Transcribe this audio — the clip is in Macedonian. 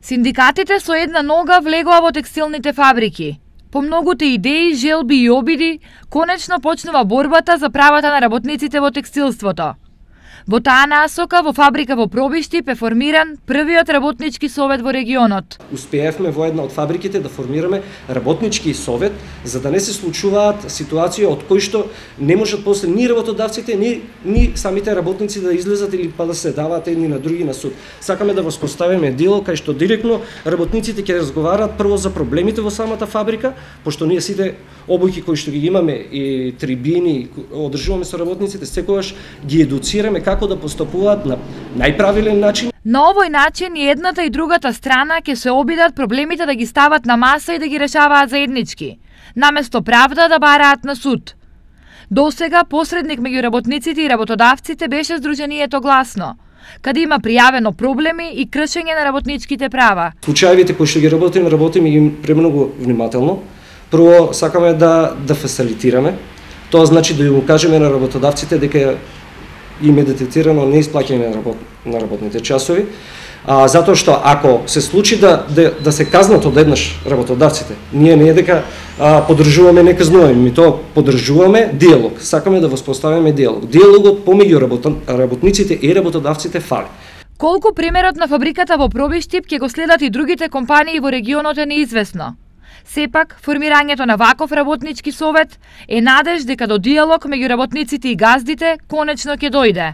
Синдикатите со една нога влегоа во текстилните фабрики. По многуте идеи, желби и обиди, конечно почнува борбата за правата на работниците во текстилството. Во таа насока, во фабрика во Пробиштип е формиран првиот работнички совет во регионот. Успеевме во една од фабриките да формираме работнички совет, за да не се случуваат ситуации од кои што не можат после ни работодавците, ни самите работници да излезат или па да се даваат едни на други на суд. Сакаме да воспоставиме диалог кај што директно работниците ќе разговараат прво за проблемите во самата фабрика, пошто ние сите обуки кои што ги имаме и трибини одржуваме со работниците, секогаш ги едуцираме како да постапуваат на најправилен начин. На овој начин и едната и другата страна ќе се обидат проблемите да ги стават на маса и да ги решаваат заеднички, наместо правда да бараат на суд. Досега посредник меѓу работниците и работодавците беше Сдруженијето Гласно, каде има пријавено проблеми и кршење на работничките права. Случаевите кои што ги работиме ги премногу внимателно. Прво сакаме да фасилитираме. Тоа значи да им кажеме на работодавците дека им е детектирано неисплаќање на работните часови, затоа што ако се случи да се казнат одеднаш работодавците, ние не е дека поддржуваме неказнуваме, ми тоа поддржуваме диалог, сакаме да воспоставиме диалог. Диалогот помеѓу работниците и работодавците фали. Колку примерот на фабриката во Пробиштип ќе го следат и другите компании во регионот е неизвестно. Сепак, формирањето на ваков работнички совет е надеж дека до диалог меѓу работниците и газдите конечно ќе дојде.